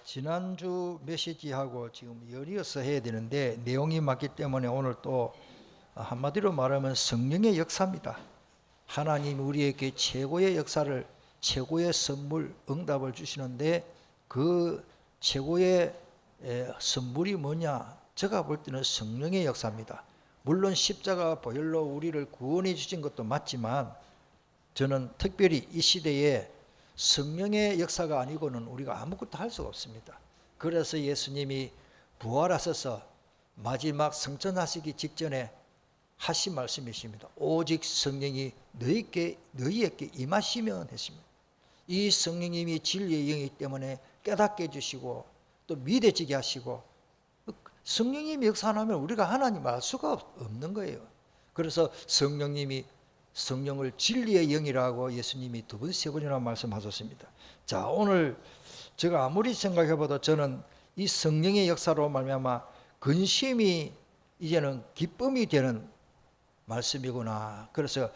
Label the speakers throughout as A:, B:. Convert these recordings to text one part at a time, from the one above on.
A: 지난주 메시지하고 지금 연이어서 해야 되는데 내용이 맞기 때문에 오늘 또 한마디로 말하면 성령의 역사입니다. 하나님 우리에게 최고의 역사를, 최고의 선물, 응답을 주시는데 그 최고의 선물이 뭐냐? 제가 볼 때는 성령의 역사입니다. 물론 십자가 보혈로 우리를 구원해 주신 것도 맞지만 저는 특별히 이 시대에 성령의 역사가 아니고는 우리가 아무것도 할 수가 없습니다. 그래서 예수님이 부활하셔서 마지막 성천하시기 직전에 하신 말씀이십니다. 오직 성령이 너희에게 임하시면 했습니다. 이 성령님이 진리의 영이기 때문에 깨닫게 해주시고 또 믿어지게 하시고, 성령님이 역사하면 우리가 하나님 알 수가 없는 거예요. 그래서 성령님이 성령을 진리의 영이라고 예수님이 두 번, 세 번이나 말씀하셨습니다. 자, 오늘 제가 아무리 생각해봐도 저는 이 성령의 역사로 말미암아 근심이 이제는 기쁨이 되는 말씀이구나. 그래서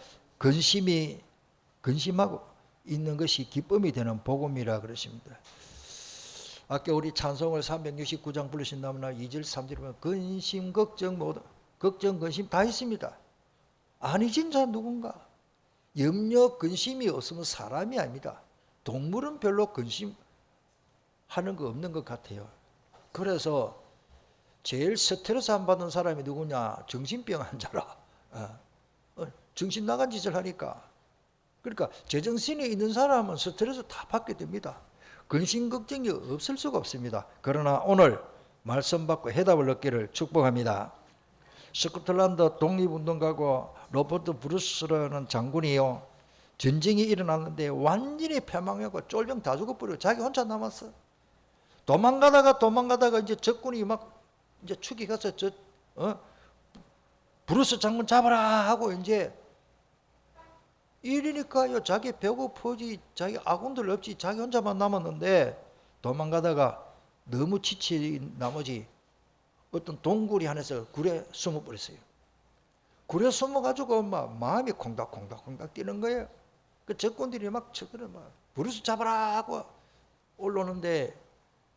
A: 근심하고 있는 것이 기쁨이 되는 복음이라 그러십니다. 아까 우리 찬송을 369장 부르신다면 2절 3절에 보면 근심 걱정 모두 걱정 근심 다 있습니다. 아니진 자 누군가? 염려 근심이 없으면 사람이 아닙니다. 동물은 별로 근심하는 거 없는 것 같아요. 그래서 제일 스트레스 안 받는 사람이 누구냐? 정신병 환자라. 정신 나간 짓을 하니까. 그러니까 제정신이 있는 사람은 스트레스 다 받게 됩니다. 근심 걱정이 없을 수가 없습니다. 그러나 오늘 말씀 받고 해답을 얻기를 축복합니다. 스코틀랜드 독립운동가고 로버트 브루스라는 장군이요, 전쟁이 일어났는데 완전히 패망하고 쫄병 다 죽어버려. 자기 혼자 남았어. 도망가다가 이제 적군이 막 이제 축이 가서 브루스 장군 잡아라 하고 이제 이러니까요, 자기 배고프지, 자기 아군들 없지, 자기 혼자만 남았는데 도망가다가 너무 지친 나머지 어떤 동굴이 안에서 굴에 숨어버렸어요. 굴에 숨어가지고 막 마음이 콩닥콩닥 뛰는 거예요. 그 적군들이 막 쳐들어 막 브루스 잡아라 하고 올라오는데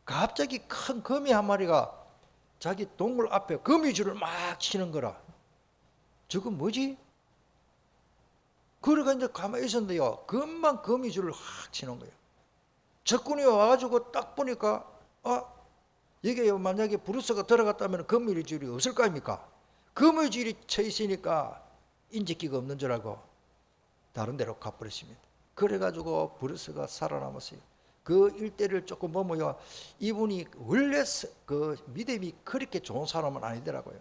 A: 갑자기 큰 거미 한 마리가 자기 동굴 앞에 거미줄을 막 치는 거라. 저건 뭐지? 그러니까 이제 가만히 있었는데요, 금방 거미줄을 확 치는 거예요. 적군이 와가지고 딱 보니까 이게 만약에 브루스가 들어갔다면 거미줄이 없을 거 아닙니까? 거미줄이 쳐 있으니까 인지기가 없는 줄 알고 다른 데로 가버렸습니다. 그래가지고 브루스가 살아남았어요. 그 일대를 조금 보면요, 이분이 원래 그 믿음이 그렇게 좋은 사람은 아니더라고요.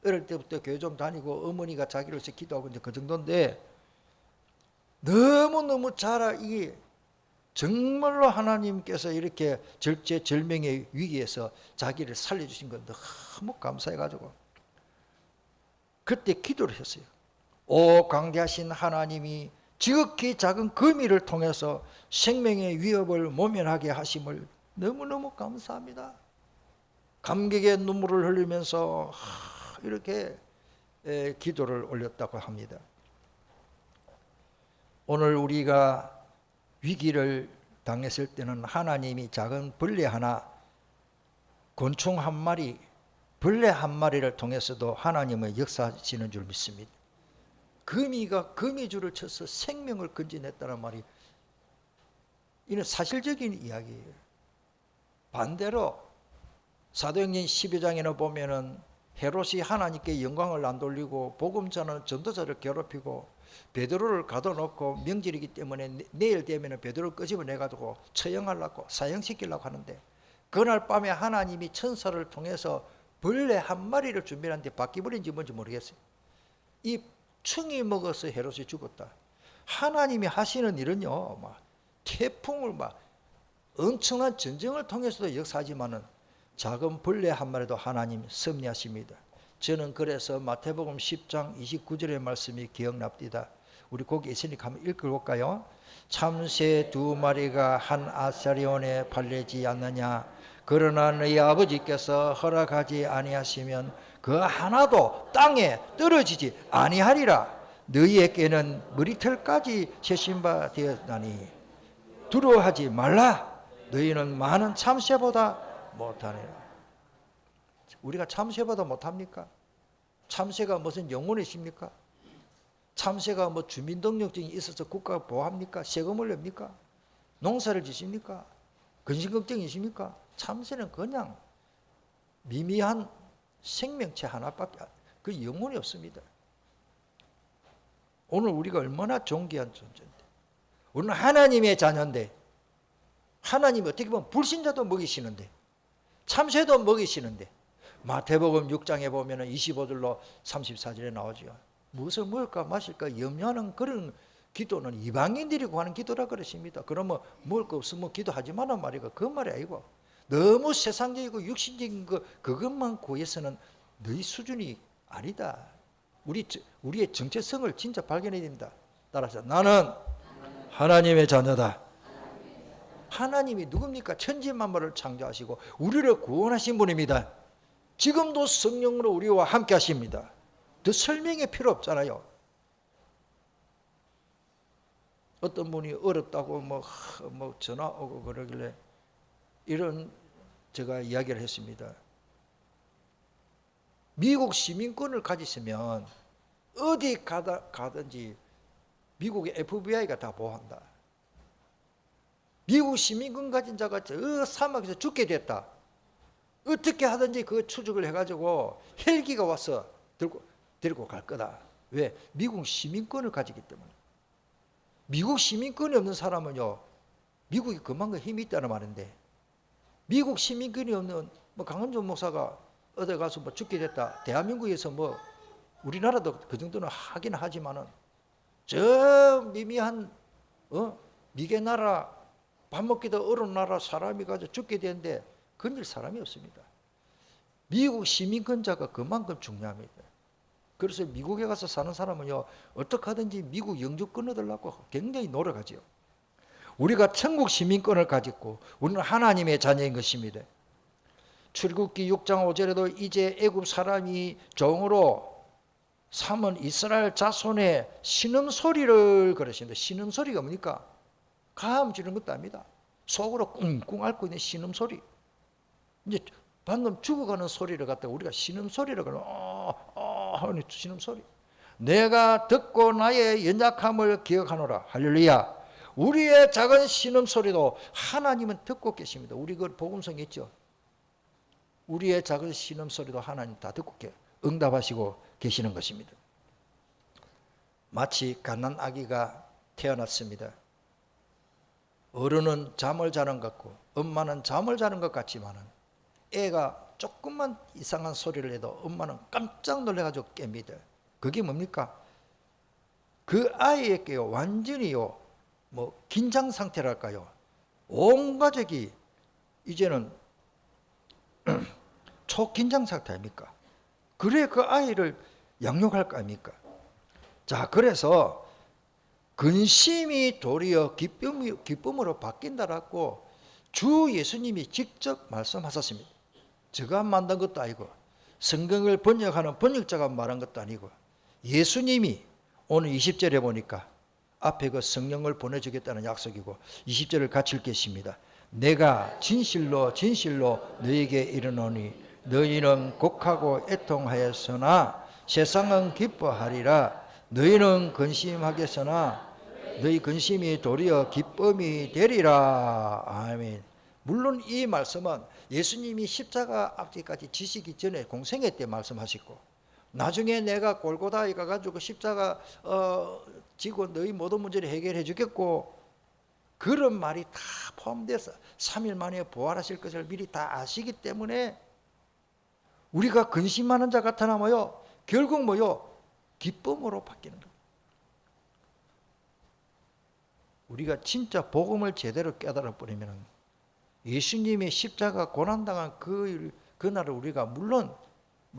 A: 어릴 때부터 교회 좀 다니고 어머니가 자기를 위해서 기도하고 이제 그 정도인데 너무너무 이게 정말로 하나님께서 이렇게 절제절명의 위기에서 자기를 살려주신 건 너무 감사해가지고 그때 기도를 했어요. 오 광대하신 하나님이 지극히 작은 거미를 통해서 생명의 위협을 모면하게 하심을 너무너무 감사합니다. 감격의 눈물을 흘리면서 이렇게 기도를 올렸다고 합니다. 오늘 우리가 위기를 당했을 때는 하나님이 작은 벌레 하나, 곤충 한 마리, 벌레 한 마리를 통해서도 하나님의 역사하시는 줄 믿습니다. 거미가 거미줄을 쳐서 생명을 건져냈다는 말이 이는 사실적인 이야기예요. 반대로 사도행전 12장에는 보면은 헤롯이 하나님께 영광을 안 돌리고 복음자는 전도자를 괴롭히고 베드로를 가둬놓고 명절이기 때문에 내일 되면 베드로를 끄집어내가지고 처형하려고 사형시키려고 하는데 그날 밤에 하나님이 천사를 통해서 벌레 한 마리를 준비하는데 바퀴벌레인지 뭔지 모르겠어요. 이 충이 먹어서 헤롯이 죽었다. 하나님이 하시는 일은요, 막 태풍을 막 엄청난 전쟁을 통해서도 역사하지만은 작은 벌레 한 마리도 하나님 섭리하십니다. 저는 그래서 마태복음 10장 29절의 말씀이 기억납니다. 우리 거기 있으니까 한번 읽어볼까요? 참새 두 마리가 한 아사리온에 팔리지 않느냐? 그러나 너희 아버지께서 허락하지 아니하시면 그 하나도 땅에 떨어지지 아니하리라. 너희에게는 머리털까지 세신 바 되었나니 두려워하지 말라. 너희는 많은 참새보다 못하니라. 우리가 참새보다 못합니까? 참새가 무슨 영혼이십니까? 참새가 뭐 주민등록증이 있어서 국가가 보호합니까? 세금을 냅니까? 농사를 지십니까? 근심걱정이십니까? 참새는 그냥 미미한 생명체 하나밖에 그 영혼이 없습니다. 오늘 우리가 얼마나 존귀한 존재인데, 우리는 하나님의 자녀인데, 하나님이 어떻게 보면 불신자도 먹이시는데, 참새도 먹이시는데, 마태복음 6장에 보면 25절로 34절에 나오죠. 무엇을 먹을까 마실까 염려하는 그런 기도는 이방인들이 구하는 기도라 그러십니다. 그러면 먹을 거 없으면 기도하지 마란 말이고, 그 말이 아니고, 너무 세상적이고 육신적인 그것만 구해서는 너희 수준이 아니다. 우리의 정체성을 진짜 발견해야 됩니다. 따라서 나는 하나님의 자녀다. 하나님이 누굽니까? 천지만물을 창조하시고 우리를 구원하신 분입니다. 지금도 성령으로 우리와 함께 하십니다. 더 설명이 필요 없잖아요. 어떤 분이 어렵다고 뭐 전화 오고 그러길래 이런 제가 이야기를 했습니다. 미국 시민권을 가지시면 어디 가든지 미국의 FBI가 다 보호한다. 미국 시민권 가진 자가 저 사막에서 죽게 됐다. 어떻게 하든지 그 추적을 해가지고 헬기가 와서 데리고 갈 거다. 왜? 미국 시민권을 가지기 때문에. 미국 시민권이 없는 사람은요, 미국이 그만큼 힘이 있다는 말인데, 미국 시민권이 없는 강은종 목사가 어디 가서 죽게 됐다. 대한민국에서 우리나라도 그 정도는 하긴 하지만은 저 미미한 미개 나라 밥 먹기도 어려운 나라 사람이 가서 죽게 되는데 건질 사람이 없습니다. 미국 시민권자가 그만큼 중요합니다. 그래서 미국에 가서 사는 사람은요, 어떻게 하든지 미국 영주권 얻으려고 굉장히 노력하죠. 우리가 천국 시민권을 가지고 우리는 하나님의 자녀인 것입니다. 출애굽기 6장 5절에도 이제 애굽 사람이 종으로 삼은 이스라엘 자손의 신음소리를 그러십니다. 신음소리가 뭡니까? 감 지르는 것도 아닙니다. 속으로 꿍꿍 앓고 있는 신음소리. 이제 방금 죽어가는 소리를 갖다 우리가 신음소리라고 하는 신음소리. 내가 듣고 나의 연약함을 기억하노라. 할렐루야. 우리의 작은 신음소리도 하나님은 듣고 계십니다. 우리 그 복음성에 있죠. 우리의 작은 신음소리도 하나님 다 듣고 응답하시고 계시는 것입니다. 마치 갓난 아기가 태어났습니다. 어른은 잠을 자는 것 같고 엄마는 잠을 자는 것 같지만은 애가 조금만 이상한 소리를 해도 엄마는 깜짝 놀라가지고 깹니다. 그게 뭡니까? 그 아이에게요, 완전히요, 긴장 상태랄까요? 온 가족이 이제는 초긴장 상태 아닙니까? 그래 그 아이를 양육할 거 아닙니까? 자, 그래서 근심이 도리어 기쁨으로 바뀐다라고 주 예수님이 직접 말씀하셨습니다. 제가 만든 것도 아니고 성경을 번역하는 번역자가 말한 것도 아니고 예수님이 오늘 20절에 보니까 앞에 그 성령을 보내주겠다는 약속이고 20절을 같이 읽겠습니다. 내가 진실로 진실로 너에게 이르노니 너희는 곡하고 애통하였으나 세상은 기뻐하리라. 너희는 근심하겠으나 너희 근심이 도리어 기쁨이 되리라. 아멘. 물론 이 말씀은 예수님이 십자가 앞뒤까지 지시기 전에 공생애 때 말씀하셨고 나중에 내가 골고다에 가가지고 십자가 지고 너희 모든 문제를 해결해 주겠고 그런 말이 다 포함돼서 3일 만에 부활하실 것을 미리 다 아시기 때문에 우리가 근심하는 자 같으나 결국 기쁨으로 바뀌는 겁니다. 우리가 진짜 복음을 제대로 깨달아 버리면 예수님의 십자가 고난당한 그날을 우리가 물론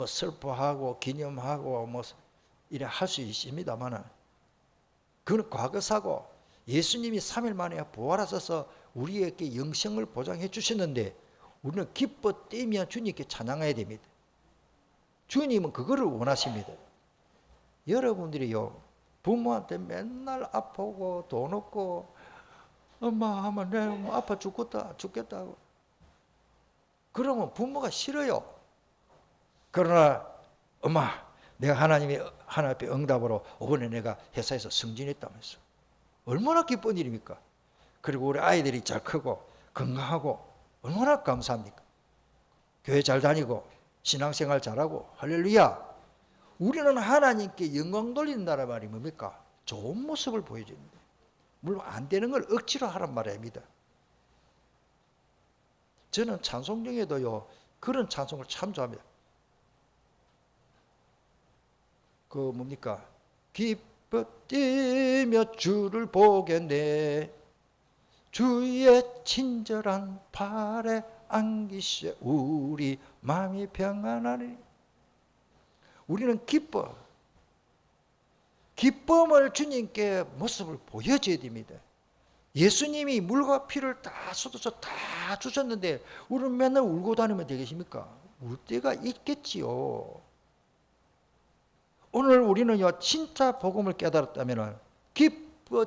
A: 슬퍼하고 기념하고 이래 할 수 있습니다만 그건 과거사고 예수님이 3일 만에 부활하셔서 우리에게 영생을 보장해 주셨는데 우리는 기뻐 뛰며 주님께 찬양해야 됩니다. 주님은 그거를 원하십니다. 여러분들이요, 부모한테 맨날 아프고 돈 없고 엄마 하면 내가 뭐 아파 죽겠다 하고. 그러면 부모가 싫어요. 그러나 엄마, 내가 하나님 앞에 응답으로 이번에 내가 회사에서 승진했다면서 얼마나 기쁜 일입니까? 그리고 우리 아이들이 잘 크고 건강하고 얼마나 감사합니까? 교회 잘 다니고 신앙생활 잘하고 할렐루야. 우리는 하나님께 영광 돌린다는 말이 뭡니까? 좋은 모습을 보여줍니다. 물론 안 되는 걸 억지로 하란 말입니다. 저는 찬송 중에도요 그런 찬송을 참 좋아합니다. 그 뭡니까? 기뻐 뛰며 주를 보겠네. 주의 친절한 발에 안기시에 우리 마음이 평안하리. 우리는 기쁨을 주님께 모습을 보여줘야 됩니다. 예수님이 물과 피를 다 쏟아서 다 주셨는데 우리는 맨날 울고 다니면 되겠습니까? 울 때가 있겠지요. 오늘 우리는요 진짜 복음을 깨달았다면 기뻐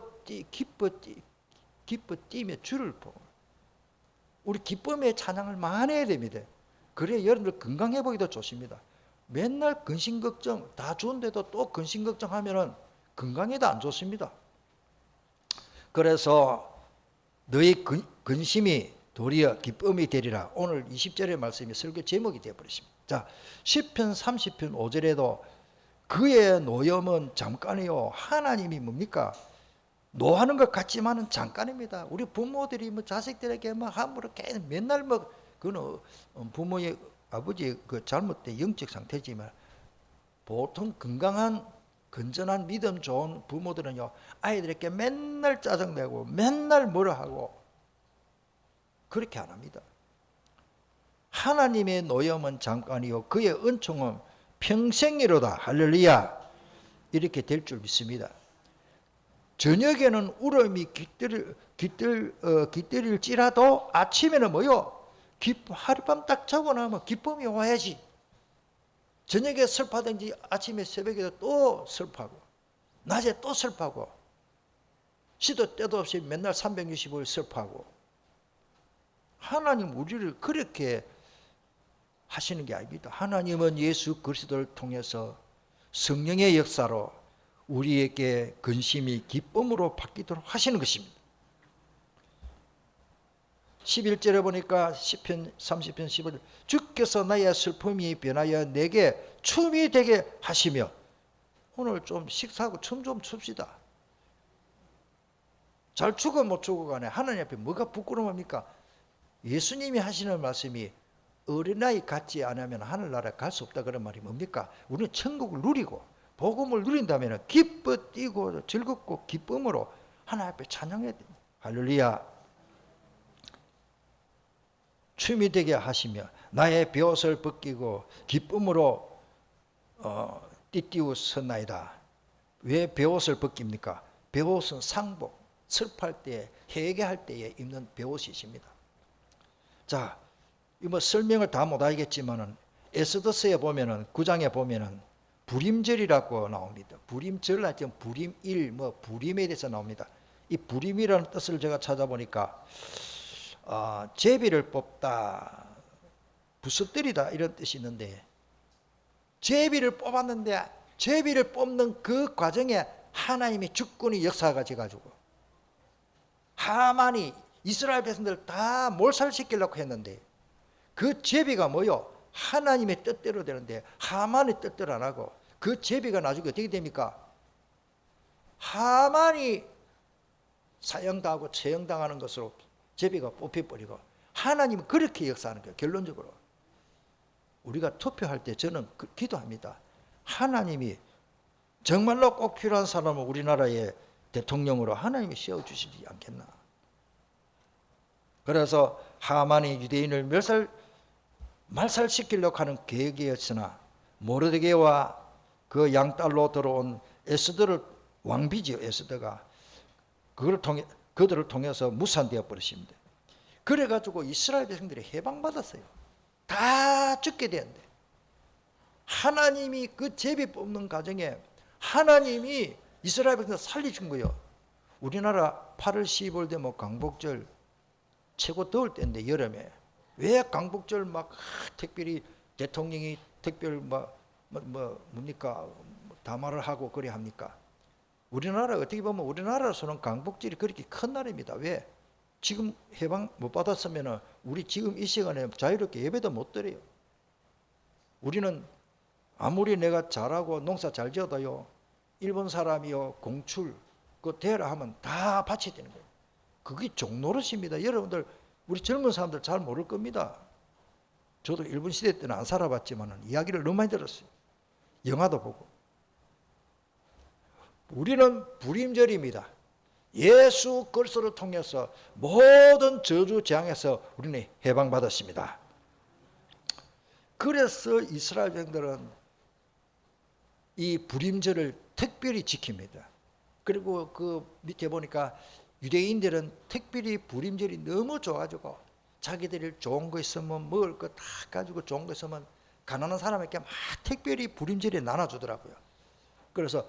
A: 뛰며 주를 보고 우리 기쁨의 찬양을 많이 해야 됩니다. 그래야 여러분들 건강해 보기도 좋습니다. 맨날 근심 걱정 다 좋은데도 또 근심 걱정하면은 건강에도 안 좋습니다. 그래서 너희 근심이 도리어 기쁨이 되리라. 오늘 20절의 말씀이 설교 제목이 되어버렸습니다. 자, 시편 30편 5절에도 그의 노염은 잠깐이요. 하나님이 뭡니까? 노하는 것 같지만은 잠깐입니다. 우리 부모들이 뭐 자식들에게 뭐 함부로 계속 맨날 뭐 그는 부모의 아버지의 그 잘못된 영적 상태지만 보통 건강한 건전한 믿음 좋은 부모들은요 아이들에게 맨날 짜증내고 맨날 뭐라 하고 그렇게 안 합니다. 하나님의 노염은 잠깐이요 그의 은총은 평생이로다. 할렐루야. 이렇게 될 줄 믿습니다. 저녁에는 울음이 깃들일지라도 아침에는 뭐요? 하룻밤 딱 자고 나면 기쁨이 와야지. 저녁에 슬퍼하든지 아침에 새벽에도 또 슬퍼하고 낮에 또 슬퍼하고 시도 때도 없이 맨날 365일 슬퍼하고. 하나님 우리를 그렇게 하시는 게 아닙니다. 하나님은 예수 그리스도를 통해서 성령의 역사로 우리에게 근심이 기쁨으로 바뀌도록 하시는 것입니다. 11절에 보니까 시편 30편 15절 주께서 나의 슬픔이 변하여 내게 춤이 되게 하시며. 오늘 좀 식사하고 춤 좀 춥시다. 잘 추고 못 추고 간에 하나님 앞에 뭐가 부끄러움합니까? 예수님이 하시는 말씀이 어린아이 같지 않으면 하늘나라에 갈 수 없다 그런 말이 뭡니까? 우리는 천국을 누리고 복음을 누린다면 기뻐 뛰고 즐겁고 기쁨으로 하나님 앞에 찬양해야 됩니다. 할렐루야. 춤이 되게 하시며 나의 베옷을 벗기고 기쁨으로 띠띠우었나이다. 왜 베옷을 벗깁니까? 베옷은 상복, 슬퍼할 때, 회개할 때에 입는 베옷이십니다. 자, 뭐 설명을 다 못하겠지만은 에스더서에 보면은 9장에 보면은 불임절이라고 나옵니다. 불임절 아니면 불임일 뭐 불임에 대해서 나옵니다. 이 불임이라는 뜻을 제가 찾아보니까 제비를 뽑다, 부스뜨리다 이런 뜻이 있는데 제비를 뽑았는데 제비를 뽑는 그 과정에 하나님의 주권이 역사가지고 하만이 이스라엘 백성들 다 몰살시키려고 했는데 그 제비가 뭐요? 하나님의 뜻대로 되는데 하만의 뜻대로 안 하고 그 제비가 나중에 어떻게 됩니까? 하만이 사형당하고 처형당하는 것으로 제비가 뽑혀버리고 하나님은 그렇게 역사하는 거예요. 결론적으로 우리가 투표할 때 저는 기도합니다. 하나님이 정말로 꼭 필요한 사람을 우리나라의 대통령으로 하나님이 세워주시지 않겠나. 그래서 하만이 유대인을 말살시키려고 하는 계획이었으나 모르드게와 그 양딸로 들어온 에스더를 왕비지요. 에스더가 그들을 통해서 무산되어 버렸습니다. 그래가지고 이스라엘 백성들이 해방받았어요. 다 죽게 되었는데 하나님이 그 제비 뽑는 과정에 하나님이 이스라엘 백성을 살려준 거예요. 우리나라 8월 15일 되면 광복절 최고 더울 때인데 여름에 왜 광복절 막 특별히 대통령이 특별 뭡니까 담화를 하고 그래 합니까? 우리나라 어떻게 보면 우리나라에서는 광복절이 그렇게 큰 날입니다. 왜? 지금 해방 못 받았으면 우리 지금 이 시간에 자유롭게 예배도 못 드려요. 우리는 아무리 내가 잘하고 농사 잘 지어도요, 일본 사람이요 공출 그 대라 하면 다 바쳐야 되는 거예요. 그게 종노릇입니다. 여러분들 우리 젊은 사람들 잘 모를 겁니다. 저도 일본 시대 때는 안 살아봤지만 이야기를 너무 많이 들었어요. 영화도 보고. 우리는 불임절입니다. 예수 그리스도를 통해서 모든 저주 재앙에서 우리는 해방받았습니다. 그래서 이스라엘 백성들은 이 불임절을 특별히 지킵니다. 그리고 그 밑에 보니까 유대인들은 특별히 불임절이 너무 좋아가지고 자기들이 좋은 거 있으면 먹을 거 다 가지고 좋은 거 있으면 가난한 사람에게 막 특별히 불임절에 나눠주더라고요. 그래서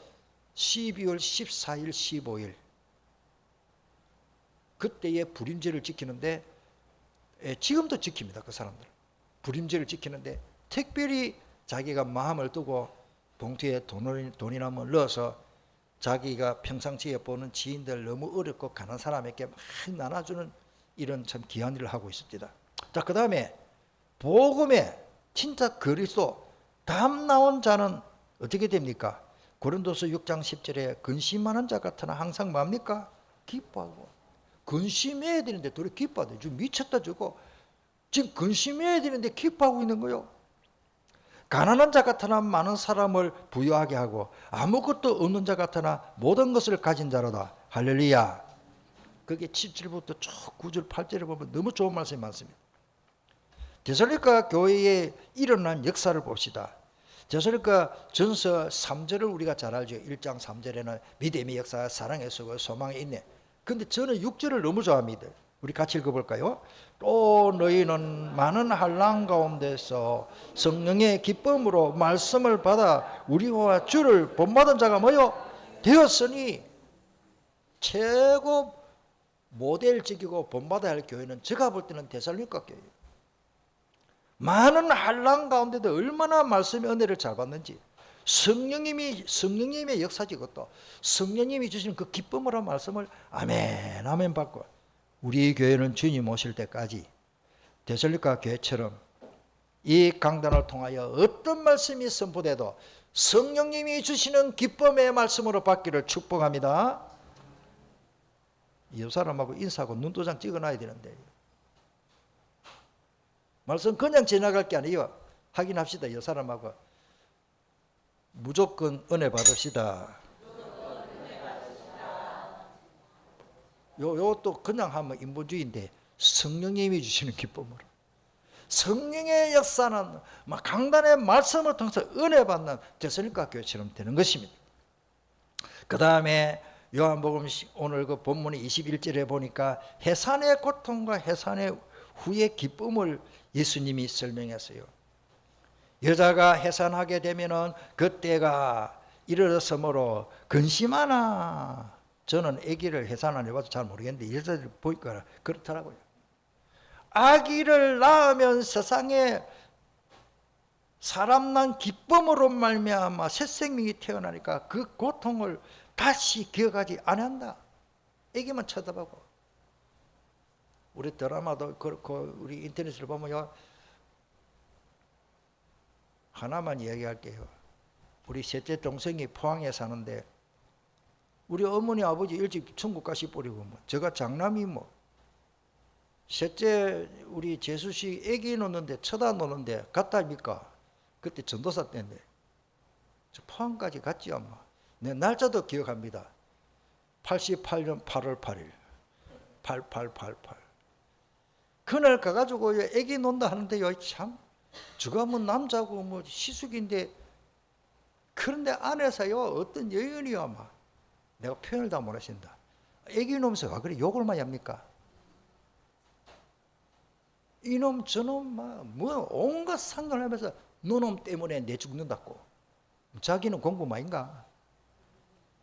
A: 12월 14일, 15일 그때의 불임절을 지키는데 지금도 지킵니다. 그 사람들 불임절을 지키는데 특별히 자기가 마음을 두고 봉투에 돈이나 뭐 넣어서 자기가 평상시에 보는 지인들 너무 어렵고 가난한 사람에게 막 나눠주는 이런 참 귀한 일을 하고 있습니다. 자, 그 다음에 복음에 진짜 그리스도 담 나온 자는 어떻게 됩니까? 고린도서 6장 10절에 근심하는 자 같으나 항상 뭡니까? 기뻐하고. 근심해야 되는데 둘이 기뻐하대. 지금 미쳤다 저거. 지금 근심해야 되는데 기뻐하고 있는 거요. 가난한 자 같으나 많은 사람을 부유하게 하고 아무것도 없는 자 같으나 모든 것을 가진 자로다. 할렐루야. 그게 7절부터 쭉 9절 8절을 보면 너무 좋은 말씀이 많습니다. 데살로니가 교회에 일어난 역사를 봅시다. 데살로니가 전서 3절을 우리가 잘 알죠. 1장 3절에는 믿음의 역사, 사랑의 수고, 소망의 인내. 근데 저는 6절을 너무 좋아합니다. 우리 같이 읽어볼까요? 또 너희는 많은 환난 가운데서 성령의 기쁨으로 말씀을 받아 우리와 주를 본받은 자가 뭐요? 되었으니. 최고 모델적이고 본받아야 할 교회는 제가 볼 때는 데살로니가 교회예요. 많은 환난 가운데도 얼마나 말씀의 은혜를 잘 받는지, 성령님의 역사지. 그것도 성령님이 주시는 그 기쁨으로 말씀을 아멘 아멘 받고, 우리 교회는 주님 오실 때까지 데살로니가 교회처럼 이 강단을 통하여 어떤 말씀이 선포돼도 성령님이 주시는 기쁨의 말씀으로 받기를 축복합니다. 이 사람하고 인사하고 눈도장 찍어놔야 되는데 말씀 그냥 지나갈 게 아니에요. 확인합시다. 이 사람하고 무조건 은혜 받읍시다. 요것도 그냥 하면 인본주의인데 성령님이 주시는 기쁨으로, 성령의 역사는 막 강단의 말씀을 통해서 은혜 받는 데살로니가 교회처럼 되는 것입니다. 그 다음에 요한복음 오늘 그 본문의 21절에 보니까 해산의 고통과 해산의 후의 기쁨을 예수님이 설명했어요. 여자가 해산하게 되면은 그때가 이르렀으므로 근심하나. 저는 아기를 해산 안 해봐서 잘 모르겠는데 여자들 보니까 그렇더라고요. 아기를 낳으면 세상에 사람 난 기쁨으로 말미암아 새 생명이 태어나니까 그 고통을 다시 기억하지 않는다. 아기만 쳐다보고. 우리 드라마도 그렇고 우리 인터넷을 보면요, 하나만 이야기할게요. 우리 셋째 동생이 포항에 사는데 우리 어머니 아버지 일찍 천국 가시버리고 뭐 제가 장남이 뭐 셋째 우리 재수씨 애기 놓는데 쳐다 놓는데 갔다입니까? 그때 전도사 때인데 저 포항까지 갔지요. 아마 내 날짜도 기억합니다. 88년 8월 8일 8888 그날 가가지고 애기 논다 하는데요, 참 저가면 남자고 뭐 시숙인데, 그런데 안에서요 어떤 여인이요, 아마 내가 표현을 다 못하신다. 애기 놈에서 와 그래 욕을 많이 합니까? 이놈 저놈 뭐 온갖 상관을 하면서 너놈 때문에 내 죽는다고. 자기는 공부 많이인가?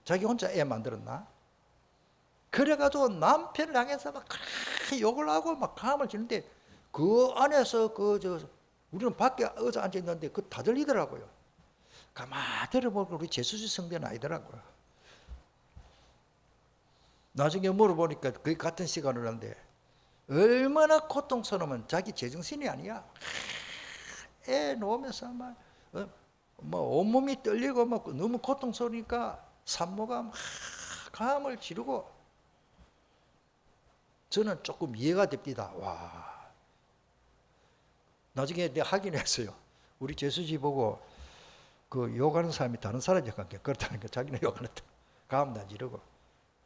A: 자기 혼자 애 만들었나? 그래가지고 남편을 향해서 막 그렇게 욕을 하고 막 감을 지는데 그 안에서 우리는 밖에 의자 앉아 있는데 그 다 들리더라고요. 가만히 들어보니까 우리 재수지 성대는 아니더라고요. 나중에 물어보니까 거의 같은 시간을 하는데 얼마나 고통스러우면 자기 제정신이 아니야. 애 놓으면서 막 뭐 온몸이 떨리고 막 너무 고통스러우니까 산모가 막 감을 지르고 저는 조금 이해가 됩니다. 와. 나중에 내가 확인했어요. 우리 재수지 보고 그 욕하는 사람이 다른 사람이 그렇다니까 자기는 욕하는다. 감도 안 지르고.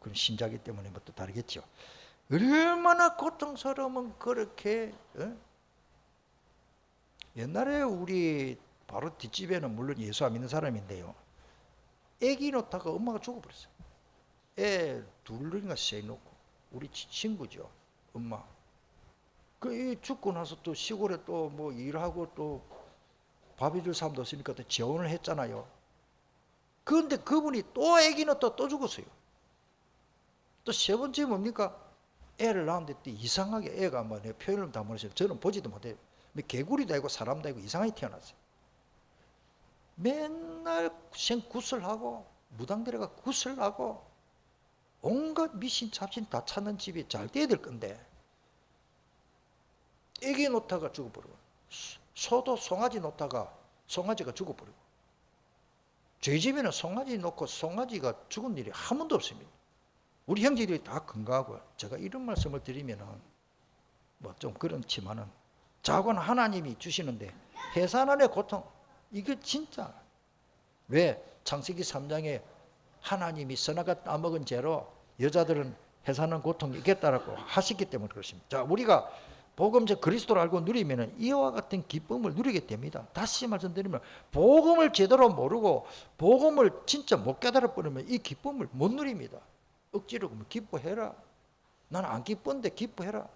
A: 그럼 신자기 때문에 뭐 또 다르겠죠. 얼마나 고통스러우면 그렇게 옛날에 우리 바로 뒷집에는 물론 예수 안 믿는 사람인데요. 애기 놓다가 엄마가 죽어버렸어요. 애 둘인가 세 놓고 우리 친구죠. 엄마. 그 죽고 나서 또 시골에 또 뭐 일하고 또 밥이 줄 사람도 없으니까 또 재혼을 했잖아요. 그런데 그분이 또 애기 놓다 또 죽었어요. 또 세 번째 뭡니까? 애를 낳았는데 또 이상하게 애가 뭐 내 표현을 다 모르겠어요. 저는 보지도 못해요. 개구리도 아니고 사람도 아니고 이상하게 태어났어요. 맨날 구슬하고 무당들에가 구슬하고 온갖 미신 잡신 다 찾는 집이 잘 돼야 될 건데 애기 놓다가 죽어버리고 소도 송아지 놓다가 송아지가 죽어버리고 저희 집에는 송아지 놓고 송아지가 죽은 일이 한 번도 없습니다. 우리 형제들이 다 건강하고 제가 이런 말씀을 드리면은 뭐 좀 그렇지만은 자고는 하나님이 주시는데 해산안의 고통 이게 진짜 왜 창세기 3장에 하나님이 선악과 따먹은 죄로 여자들은 해산한 고통이 있겠다라고 하셨기 때문에 그렇습니다. 자, 우리가 복음적 그리스도를 알고 누리면은 이와 같은 기쁨을 누리게 됩니다. 다시 말씀드리면 복음을 제대로 모르고 복음을 진짜 못 깨달아 버리면 이 기쁨을 못 누립니다. 억지로 기뻐해라. 나는 안 기쁜데 기뻐해라.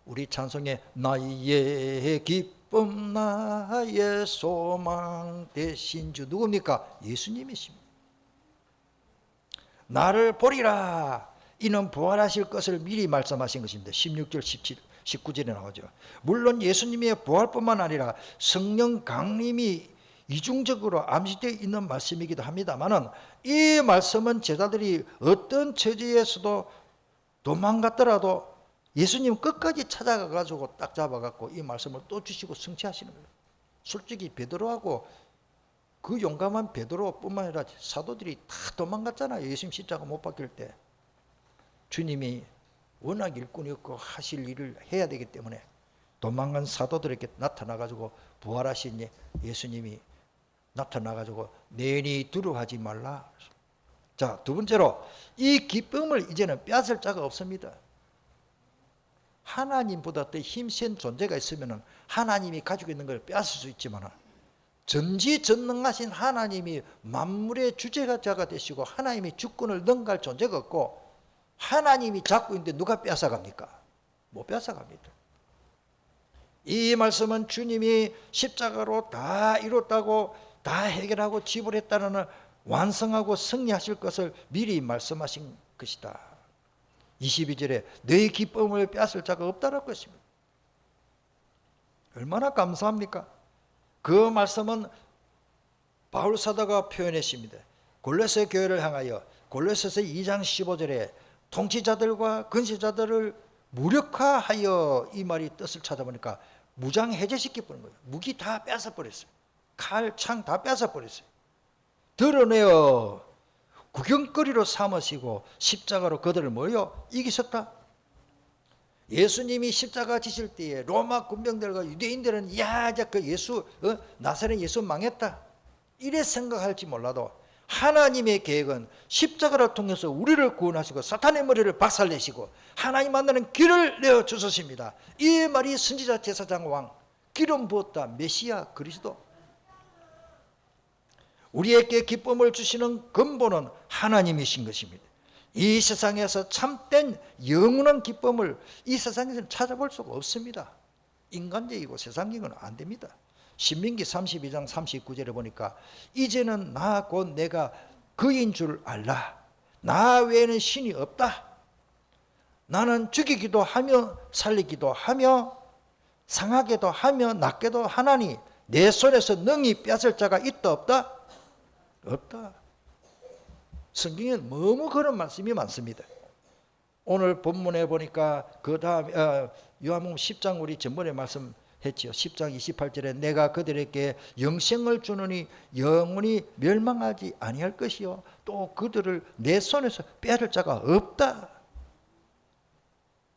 A: 우리 찬송에 나의 기쁨 나의 소망 되신 주 누굽니까? 예수님이십니다. 나를 보리라 이는 부활하실 것을 미리 말씀하신 것입니다. 16절 19절에 나오죠. 물론 예수님의 부활뿐만 아니라 성령 강림이 이중적으로 암시되어 있는 말씀이기도 합니다만은 이 말씀은 제자들이 어떤 처지에서도 도망갔더라도 예수님 끝까지 찾아가가지고 딱 잡아갖고 이 말씀을 또 주시고 성취하시는 거예요. 솔직히 베드로하고 그 용감한 베드로뿐만 아니라 사도들이 다 도망갔잖아요. 예수님 십자가 못 박힐 때. 주님이 워낙 일꾼이 없고 하실 일을 해야 되기 때문에 도망간 사도들에게 나타나가지고 부활하신 예수님이 나타나가지고 내니 두려워하지 말라. 자, 두 번째로 이 기쁨을 이제는 빼앗을 자가 없습니다. 하나님보다 더 힘센 존재가 있으면 하나님이 가지고 있는 걸 빼앗을 수 있지만 전지전능하신 하나님이 만물의 주체자가 되시고 하나님이 주권을 능가할 존재가 없고 하나님이 잡고 있는데 누가 빼앗아갑니까? 못 빼앗아갑니다. 이 말씀은 주님이 십자가로 다 이뤘다고 다 해결하고 지불했다는 완성하고 승리하실 것을 미리 말씀하신 것이다. 22절에 너희 기쁨을 빼앗을 자가 없다라고 했습니다. 얼마나 감사합니까? 그 말씀은 바울 사도가 표현했습니다. 골로새 교회를 향하여 골로새서 2장 15절에 통치자들과 근시자들을 무력화하여 이 말이 뜻을 찾아보니까 무장 해제시켜버린 거예요. 무기 다 뺏어버렸어요. 칼, 창 다 뺏어버렸어요. 드러내어 구경거리로 삼으시고 십자가로 그들을 뭐요? 이기셨다. 예수님이 십자가 지실 때에 로마 군병들과 유대인들은 야, 이제 그 예수 나사렛 예수 망했다 이래 생각할지 몰라도 하나님의 계획은 십자가를 통해서 우리를 구원하시고 사탄의 머리를 박살내시고 하나님 만나는 길을 내어주셨습니다. 이 말이 선지자 제사장 왕 기름 부었다 메시아 그리스도. 우리에게 기쁨을 주시는 근본은 하나님이신 것입니다. 이 세상에서 참된 영원한 기쁨을 이 세상에서는 찾아볼 수가 없습니다. 인간적이고 세상적인 건 안 됩니다. 신민기 32장 39절에 보니까 이제는 나 곧 내가 그인 줄 알라. 나 외에는 신이 없다. 나는 죽이기도 하며 살리기도 하며 상하게도 하며 낫게도 하나니 내 손에서 능히 뺏을 자가 있다 없다? 없다. 성경에 너무 그런 말씀이 많습니다. 오늘 본문에 보니까 그 다음 요한복음 10장 우리 전번에 말씀했지요. 10장 28절에 내가 그들에게 영생을 주느니 영원히 멸망하지 아니할 것이요 또 그들을 내 손에서 빼앗을 자가 없다.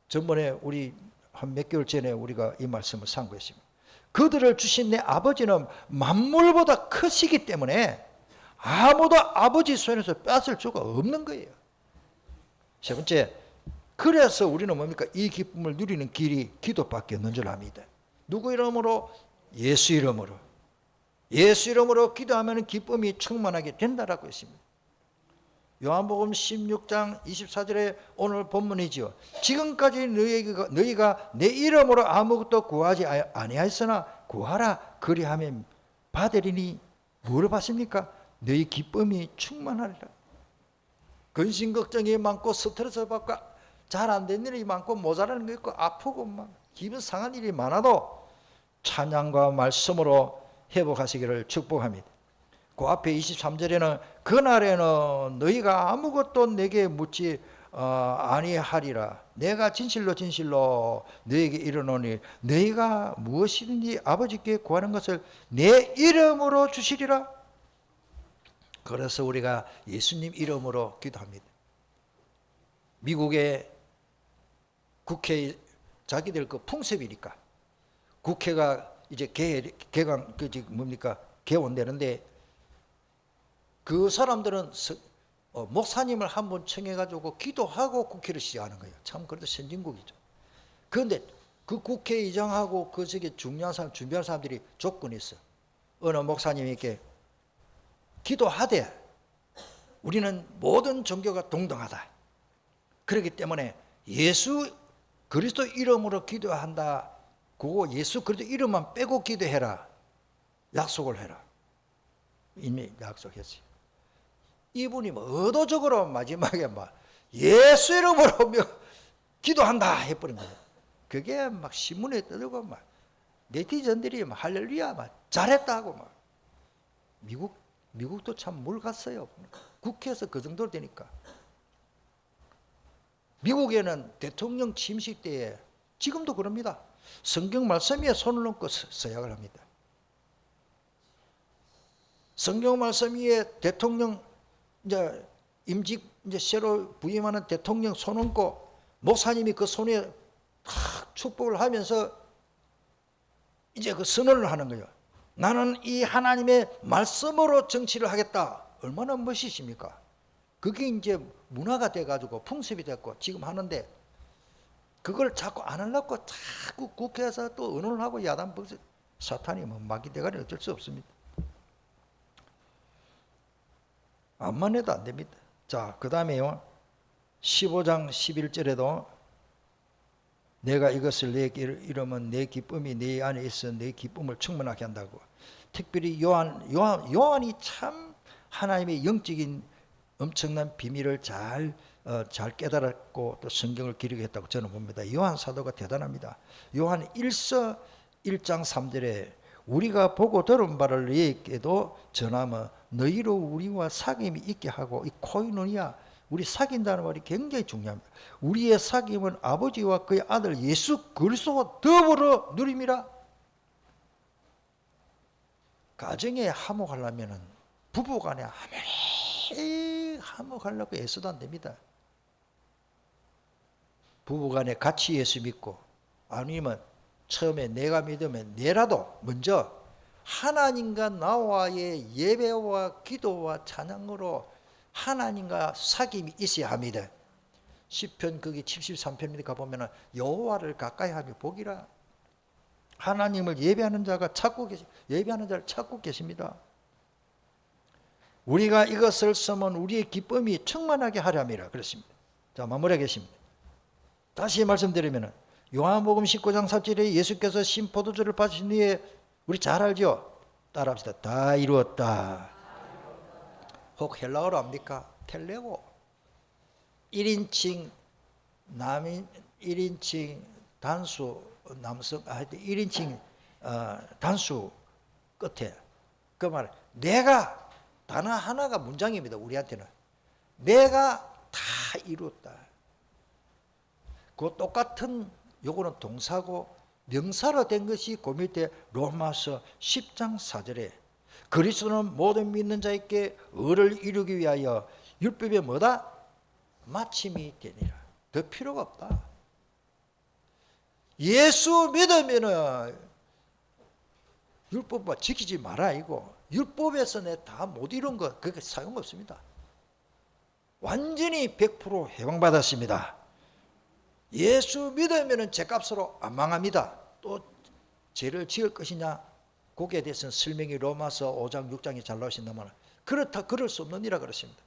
A: 전번에 우리 한 몇 개월 전에 우리가 이 말씀을 상고했습니다. 그들을 주신 내 아버지는 만물보다 크시기 때문에 아무도 아버지 손에서 뺏을 수가 없는 거예요. 세 번째, 그래서 우리는 뭡니까? 이 기쁨을 누리는 길이 기도밖에 없는 줄 압니다. 누구 이름으로? 예수 이름으로. 예수 이름으로 기도하면 기쁨이 충만하게 된다라고 했습니다. 요한복음 16장 24절에 오늘 본문이지요. 지금까지 너희가 내 이름으로 아무것도 구하지 아니하였으나 구하라 그리하면 받으리니 뭐를 받습니까? 너희 기쁨이 충만하리라. 근심 걱정이 많고 스트레스 받고 잘 안 된 일이 많고 모자라는 거 있고 아프고 막 기분 상한 일이 많아도 찬양과 말씀으로 회복하시기를 축복합니다. 그 앞에 23절에는 그날에는 너희가 아무것도 내게 묻지 아니하리라. 내가 진실로 진실로 너희에게 이르노니 너희가 무엇이든지 아버지께 구하는 것을 내 이름으로 주시리라. 그래서 우리가 예수님 이름으로 기도합니다. 미국의 국회 자기들 그 풍습이니까 국회가 이제 개강 개원되는데 그 사람들은 목사님을 한번 청해가지고 기도하고 국회를 시작하는 거예요. 참 그래도 선진국이죠. 그런데 그 국회의장하고 그 저기 중요한 사람 준비한 사람들이 조건이 있어. 어느 목사님에게 기도하되 우리는 모든 종교가 동등하다. 그렇기 때문에 예수 그리스도 이름으로 기도한다. 그거 예수 그리스도 이름만 빼고 기도해라. 약속을 해라. 이미 약속했어요. 이분이 뭐 의도적으로 마지막에 막 예수 이름으로 기도한다 해버린 거예요. 그게 막 신문에 떠들고 막 네티즌들이 막 할렐루야 막 잘했다고 막 미국도 참 뭘 갔어요. 국회에서 그 정도 되니까. 미국에는 대통령 취임식 때에 지금도 그럽니다. 성경 말씀 위에 손을 얹고 서약을 합니다. 성경 말씀 위에 대통령 이제 임직 이제 새로 부임하는 대통령 손 얹고 목사님이 그 손에 탁 축복을 하면서 이제 그 선언을 하는 거예요. 나는 이 하나님의 말씀으로 정치를 하겠다. 얼마나 멋있습니까? 그게 이제 문화가 돼가지고 풍습이 됐고 지금 하는데 그걸 자꾸 안 하려고 자꾸 국회에서 또 의논을 하고 야단 벌써 사탄이 뭐 마귀 대가리 어쩔 수 없습니다. 암만 해도 안 됩니다. 자, 그 다음에요. 15장 11절에도 내가 이것을 내게 이르면 내 기쁨이 내 안에 있어 내 기쁨을 충만하게 한다고. 특별히 요한이 참 하나님의 영적인 엄청난 비밀을 잘 깨달았고 또 성경을 기록했다고 저는 봅니다. 요한 사도가 대단합니다. 요한 1서 1장 3절에 우리가 보고 들은 바를 너희에게도 전하며 너희로 우리와 사귐이 있게 하고 이 코이노니아 우리 사귄다는 말이 굉장히 중요합니다. 우리의 사귐은 아버지와 그의 아들 예수 그리스도와 더불어 누림이라. 가정에 화목하려면 부부간에 아무리 화목하려고 애써도 안 됩니다. 부부간에 같이 예수 믿고 아니면 처음에 내가 믿으면 내라도 먼저 하나님과 나와의 예배와 기도와 찬양으로 하나님과 사귐이 있어야 합니다. 시편 거기 73편에 가보면 여호와를 가까이 하며 복이라. 하나님을 예배하는 자가 예배하는 자를 찾고 계십니다. 우리가 이것을 쓰면 우리의 기쁨이 충만하게 하렴이라 그랬습니다. 자, 마무리하겠습니다. 다시 말씀드리면 요한복음 19장 4절에 예수께서 신포도주를 받으신 후에 우리 잘 알죠? 따라합시다. 다 이루었다. 혹 헬라어로 압니까? 텔레고. 1인칭 남인 1인칭 단수 남성 하여튼 1인칭 단수 끝에 그 말 내가 단어 하나가 문장입니다. 우리한테는 내가 다 이루었다. 그 똑같은 요거는 동사고 명사로 된 것이 그 밑에 로마서 10장 4절에 그리스도는 모든 믿는 자에게 의를 이루기 위하여 율법에 뭐다? 마침이 되니라. 더 필요가 없다. 예수 믿으면은 율법만 지키지 마라 이거. 율법에서 내 다 못 이룬 거 그게 소용없습니다. 완전히 100% 해방받았습니다. 예수 믿으면은 죄값으로 안 망합니다. 또 죄를 지을 것이냐 거기에 대해서는 설명이 로마서 5장 6장에 잘 나오신다만 그렇다 그럴 수 없느니라 그렇습니다.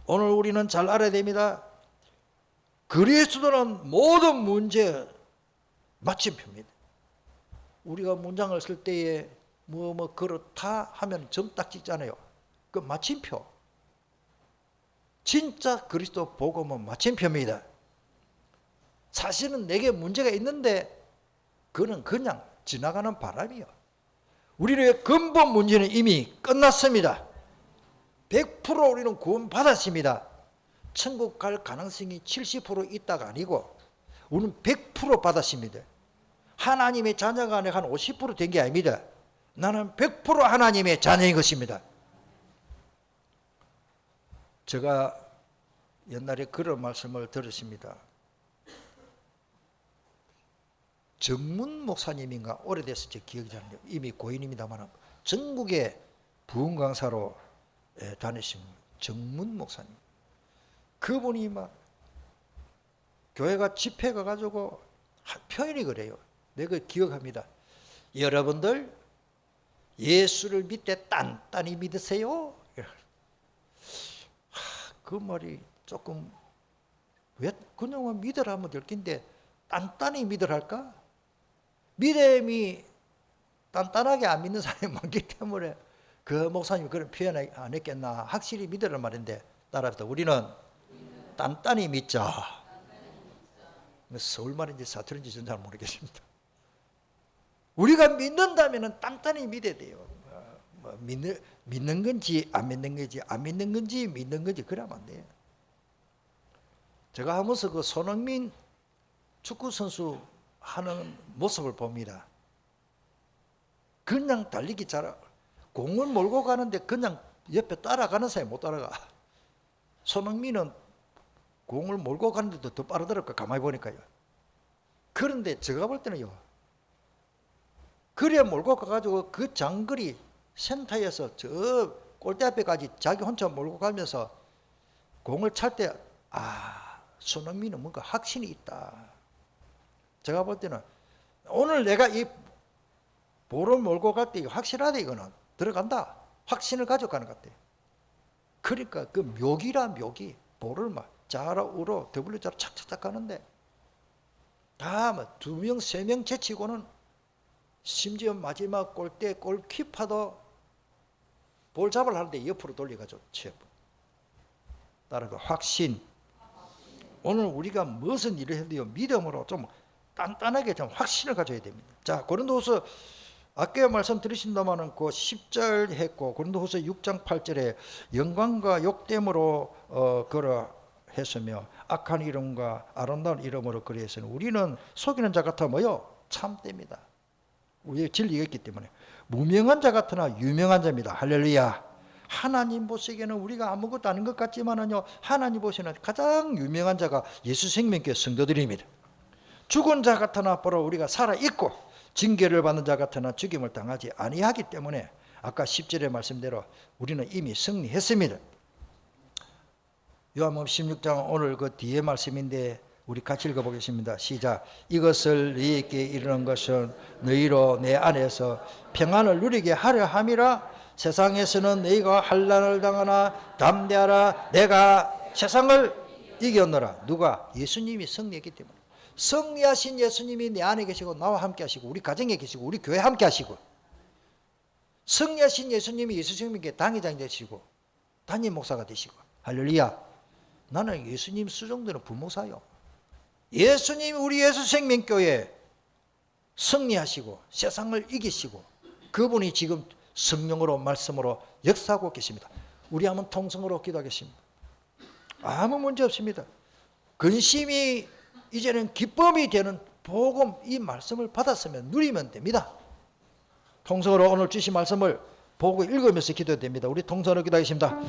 A: 오늘 우리는 잘 알아야 됩니다. 그리스도는 모든 문제 마침표입니다. 우리가 문장을 쓸 때에 뭐 그렇다 하면 점 딱 찍잖아요. 그 마침표. 진짜 그리스도 복음은 마침표입니다. 사실은 내게 문제가 있는데 그는 그냥 지나가는 바람이요. 우리의 근본 문제는 이미 끝났습니다. 100% 우리는 구원받았습니다. 천국 갈 가능성이 70% 있다가 아니고 우리는 100% 받았습니다. 하나님의 자녀가 아니라 한 50% 된 게 아닙니다. 나는 100% 하나님의 자녀인 것입니다. 제가 옛날에 그런 말씀을 들었습니다. 정문 목사님인가 오래돼서 제 기억이 잘 안 나요. 이미 고인입니다만 전국에 부흥 강사로 다니신 정문 목사님. 그분이 막 교회가 집회 가가지고 표현이 그래요. 내가 기억합니다. 여러분들 예수를 믿되 단단히 믿으세요. 그 말이 조금 왜 그냥 믿으라면 될 텐데 단단히 믿으랄까? 믿음이 단단하게 안 믿는 사람이 많기 때문에 그 목사님이 그런 표현 안 했겠나. 확실히 믿으란 말인데 따라합시다. 우리는 단단히 믿자. 서울 말인지 사투리인지 저는 잘 모르겠습니다. 우리가 믿는다면 단단히 믿어야 돼요. 믿는 건지 안 믿는 건지 안 믿는 건지 믿는 건지 그러면 안 돼요. 제가 하면서 그 손흥민 축구 선수 하는 모습을 봅니다. 그냥 달리기 잘 공을 몰고 가는데 그냥 옆에 따라가는 사람이 못 따라가. 손흥민은 공을 몰고 가는데도 더 빠르더라고요. 가만히 보니까요. 그런데 제가 볼 때는요. 그래 몰고 가가지고 그 장거리 센터에서 저 골대 앞에까지 자기 혼자 몰고 가면서 공을 찰 때 손흥민은 뭔가 확신이 있다. 제가 볼 때는 오늘 내가 이 볼을 몰고 갈 때 확실하다 이거는 들어간다. 확신을 가져가는 것 같아요. 그러니까 그 묘기라 묘기 볼을 막 좌로 우로 W자로 착착착 가는데 다 뭐 2명 3명 제치고는 심지어 마지막 골대 골키퍼도 볼 잡으려 하는데 옆으로 돌려가지고 채. 따라서 확신. 오늘 우리가 무슨 일을 해도 믿음으로 좀 단단하게 좀 확신을 가져야 됩니다. 자, 고린도후서 아까 말씀 드리신다마는 그 10절 했고 고린도후서 6장 8절에 영광과 욕됨으로 그러 했으며 악한 이름과 아름다운 이름으로 그리했으니 우리는 속이는 자 같아 뭐요? 참됩니다. 우리의 진리가 있기 때문에 무명한 자 같으나 유명한 자입니다. 할렐루야. 하나님 보시기에는 우리가 아무것도 아닌 것 같지만은요 하나님 보시는 가장 유명한 자가 예수 생명교회 성도들입니다. 죽은 자 같으나 보러 우리가 살아있고 징계를 받는 자 같으나 죽임을 당하지 아니하기 때문에 아까 10절의 말씀대로 우리는 이미 승리했습니다. 요한복음 16장 오늘 그 뒤에 말씀인데 우리 같이 읽어보겠습니다. 시작. 이것을 너희에게 이르는 것은 너희로 내 안에서 평안을 누리게 하려 함이라. 세상에서는 너희가 환난을 당하나 담대하라. 내가 세상을 이겼노라. 누가? 예수님이 승리했기 때문에. 승리하신 예수님이 내 안에 계시고 나와 함께 하시고 우리 가정에 계시고 우리 교회에 함께 하시고 승리하신 예수님이 예수 생명교회 당회장이 되시고 담임 목사가 되시고 할렐루야. 나는 예수님 수종되는 부모사요. 예수님 우리 예수생명교회 승리하시고 세상을 이기시고 그분이 지금 성령으로 말씀으로 역사하고 계십니다. 우리 한번 통성으로 기도하겠습니다. 아무 문제 없습니다. 근심이 이제는 기쁨이 되는 복음 이 말씀을 받았으면 누리면 됩니다. 통성으로 오늘 주신 말씀을 보고 읽으면서 기도해야 됩니다. 우리 통성으로 기도하겠습니다.